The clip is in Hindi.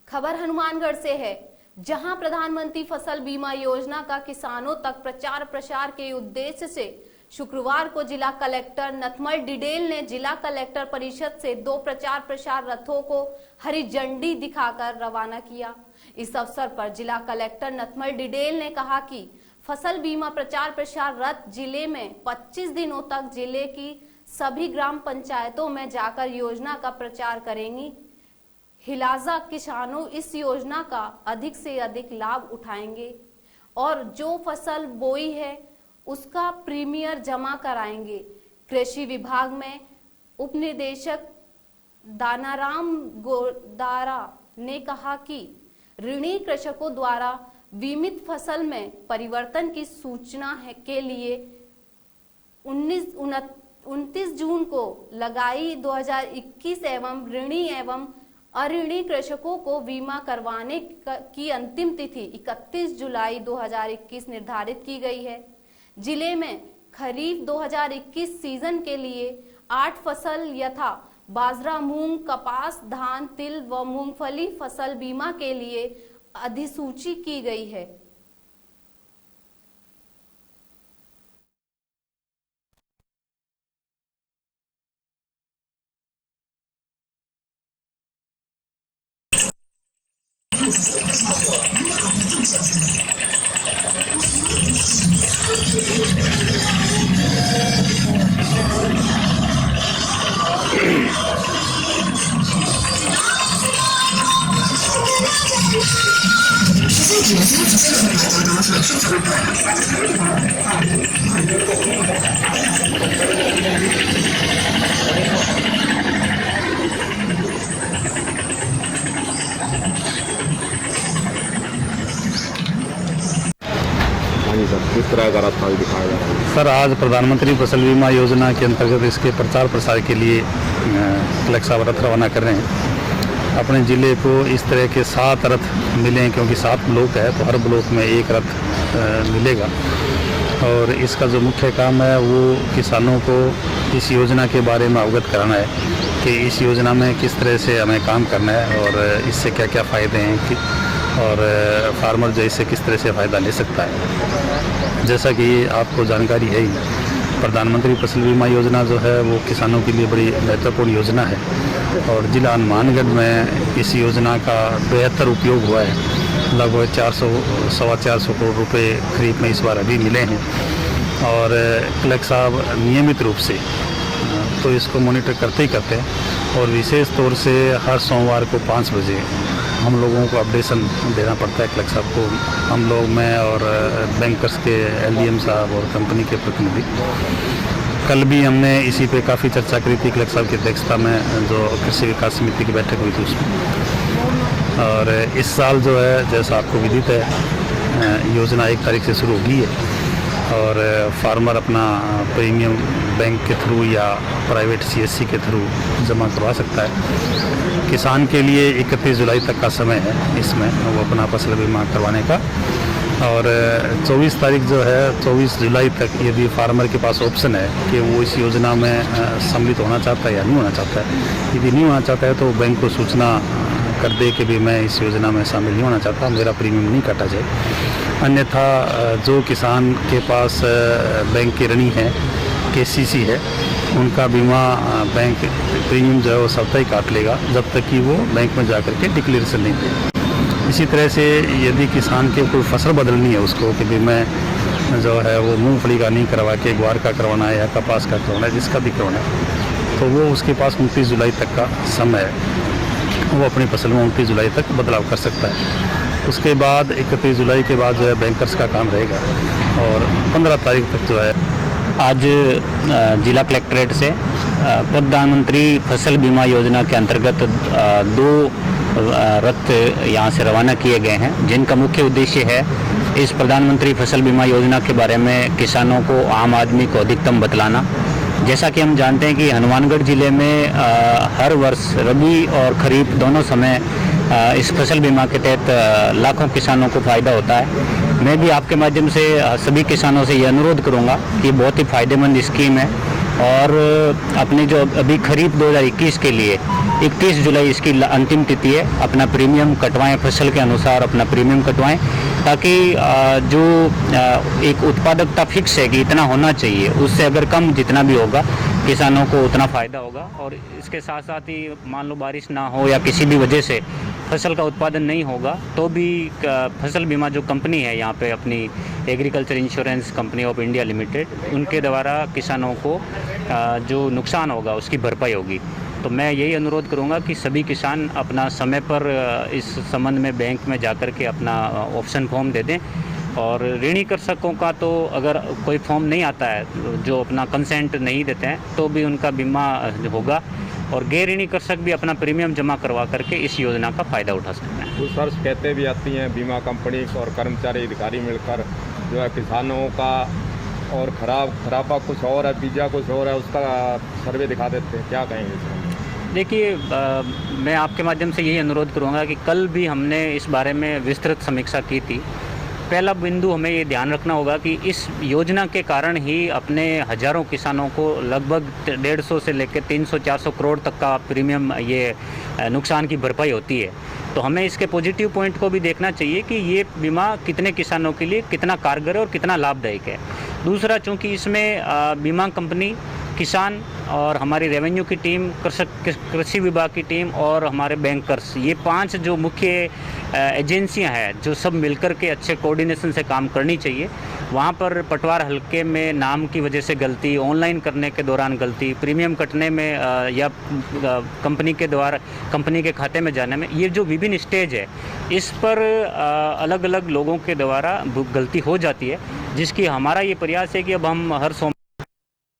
खबर हनुमानगढ़ से है, जहां प्रधानमंत्री फसल बीमा योजना का किसानों तक प्रचार प्रसार के उद्देश्य से शुक्रवार को जिला कलेक्टर नथमल डिडेल ने जिला कलेक्टर परिषद से 2 प्रचार प्रसार रथों को हरी झंडी दिखाकर रवाना किया। इस अवसर पर जिला कलेक्टर नथमल डिडेल ने कहा कि फसल बीमा प्रचार प्रसार रथ जिले में 25 दिनों तक जिले की सभी ग्राम पंचायतों में जाकर योजना का प्रचार करेंगी। हिलाजा किसानों इस योजना का अधिक से अधिक लाभ उठाएंगे और जो फसल बोई है उसका प्रीमियर जमा कराएंगे। कृषि विभाग में उप निदेशक दानाराम गोदारा ने कहा कि ऋणी कृषकों द्वारा बीमित फसल में परिवर्तन की सूचना के लिए 29 जून को लगाई 2021 एवं ऋणी एवं अऋणी कृषकों को बीमा करवाने की अंतिम तिथि 31 जुलाई 2021 निर्धारित की गई है। जिले में खरीफ 2021 सीजन के लिए 8 फसल यथा बाजरा, मूंग, कपास, धान, तिल व मूंगफली फसल बीमा के लिए अधिसूची की गई है। किस तरह का रथ दिखाया जा रहा है? सर, आज प्रधानमंत्री फसल बीमा योजना के अंतर्गत इसके प्रचार प्रसार के लिए कलेक्टर साहब रथ रवाना कर रहे हैं। अपने ज़िले को इस तरह के 7 रथ मिले, क्योंकि 7 ब्लॉक है तो हर ब्लॉक में 1 रथ मिलेगा। और इसका जो मुख्य काम है वो किसानों को इस योजना के बारे में अवगत कराना है कि इस योजना में किस तरह से हमें काम करना है और इससे क्या क्या फ़ायदे हैं और फार्मर जो इससे किस तरह से फ़ायदा ले सकता है। जैसा कि आपको जानकारी है ही, प्रधानमंत्री फसल बीमा योजना जो है वो किसानों के लिए बड़ी महत्वपूर्ण योजना है और जिला हनुमानगढ़ में इस योजना का बेहतर उपयोग हुआ है। लगभग 400-425 करोड़ रुपए खरीफ में इस बार अभी मिले हैं और कलेक्टर साहब नियमित रूप से तो इसको मॉनिटर करते ही करते हैं और विशेष तौर से हर सोमवार को 5 बजे हम लोगों को अपडेशन देना पड़ता है कलेक्टर साहब को, हम लोग में और बैंकर्स के LDM साहब और कंपनी के प्रतिनिधि। कल भी हमने इसी पे काफ़ी चर्चा करी थी कलेक्टर साहब की अध्यक्षता में, जो कृषि विकास समिति की बैठक हुई थी उसमें। और इस साल जो है, जैसा आपको विदित है, योजना 1 तारीख से शुरू होगी है और फार्मर अपना प्रीमियम बैंक के थ्रू या प्राइवेट CSC के थ्रू जमा करवा सकता है। किसान के लिए 31 जुलाई तक का समय है इसमें वो अपना फसल बीमा करवाने का और 24 तारीख जो है 24 जुलाई तक यदि फार्मर के पास ऑप्शन है कि वो इस योजना में सम्मिलित होना चाहता है या नहीं होना चाहता है। यदि नहीं होना चाहता है तो बैंक को सूचना कर दे कि भी मैं इस योजना में शामिल नहीं होना चाहता, मेरा प्रीमियम नहीं काटा जाए। अन्यथा जो किसान के पास बैंक के ऋणी है, KCC है, उनका बीमा बैंक प्रीमियम जो है वो सबका ही काट लेगा जब तक कि वो बैंक में जा कर के डिक्लेरेशन नहीं दे। इसी तरह से यदि किसान के कोई फसल बदलनी है उसको कि भी मैं जो है वो मूंगफली का नहीं करवा के ग्वार का करवाना है या कपास का करवाना है, जिसका भी करवाना है, तो वो उसके पास 29 जुलाई तक का समय है, वो अपनी फसल में 29 जुलाई तक बदलाव कर सकता है। उसके बाद 31 जुलाई के बाद जो है बैंकर्स का काम रहेगा और 15 तारीख तक जो है। आज जिला कलेक्ट्रेट से प्रधानमंत्री फसल बीमा योजना के अंतर्गत 2 रथ यहाँ से रवाना किए गए हैं, जिनका मुख्य उद्देश्य है इस प्रधानमंत्री फसल बीमा योजना के बारे में किसानों को, आम आदमी को अधिकतम बतलाना। जैसा कि हम जानते हैं कि हनुमानगढ़ ज़िले में हर वर्ष रबी और खरीफ दोनों समय इस फसल बीमा के तहत लाखों किसानों को फ़ायदा होता है। मैं भी आपके माध्यम से सभी किसानों से ये अनुरोध करूंगा कि बहुत ही फ़ायदेमंद स्कीम है और अपने जो अभी खरीफ 2021 के लिए 31 जुलाई इसकी अंतिम तिथि है। अपना प्रीमियम कटवाएं, फसल के अनुसार अपना प्रीमियम कटवाएं, ताकि जो एक उत्पादकता फिक्स है कि इतना होना चाहिए, उससे अगर कम जितना भी होगा किसानों को उतना फ़ायदा होगा। और इसके साथ साथ ही मान लो बारिश ना हो या किसी भी वजह से फसल का उत्पादन नहीं होगा तो भी फसल बीमा जो कंपनी है यहाँ पे अपनी agriculture insurance company of India limited, उनके द्वारा किसानों को जो नुकसान होगा उसकी भरपाई होगी। तो मैं यही अनुरोध करूंगा कि सभी किसान अपना समय पर इस संबंध में बैंक में जाकर के अपना ऑप्शन फॉर्म दे दें। और ऋणी कृषकों का तो अगर कोई फॉर्म नहीं आता है, जो अपना कंसेंट नहीं देते हैं, तो भी उनका बीमा होगा। और गैर ऋणी कृषक भी अपना प्रीमियम जमा करवा करके इस योजना का फ़ायदा उठा सकते हैं। कुछ सर शिकायतें भी आती हैं बीमा कंपनी और कर्मचारी अधिकारी मिलकर जो है किसानों का, और खराबा कुछ और है, बीजा कुछ और है, उसका सर्वे दिखा देते हैं, क्या कहेंगे इसमें? देखिए, मैं आपके माध्यम से यही अनुरोध करूंगा कि कल भी हमने इस बारे में विस्तृत समीक्षा की थी। पहला बिंदु हमें ये ध्यान रखना होगा कि इस योजना के कारण ही अपने हज़ारों किसानों को लगभग 150 से लेकर 300-400 करोड़ तक का प्रीमियम ये नुकसान की भरपाई होती है। तो हमें इसके पॉजिटिव पॉइंट को भी देखना चाहिए कि ये बीमा कितने किसानों के लिए कितना कारगर है और कितना लाभदायक है। दूसरा, चूँकि इसमें बीमा कंपनी, किसान और हमारी रेवेन्यू की टीम, कृषि विभाग की टीम और हमारे बैंकर्स, ये 5 जो मुख्य एजेंसियां हैं जो सब मिलकर के अच्छे कोऑर्डिनेशन से काम करनी चाहिए। वहाँ पर पटवार हल्के में नाम की वजह से गलती, ऑनलाइन करने के दौरान गलती, प्रीमियम कटने में या कंपनी के द्वारा कंपनी के खाते में जाने में, ये जो विभिन्न स्टेज है इस पर अलग अलग लोगों के द्वारा गलती हो जाती है, जिसकी हमारा ये प्रयास है कि अब हम हर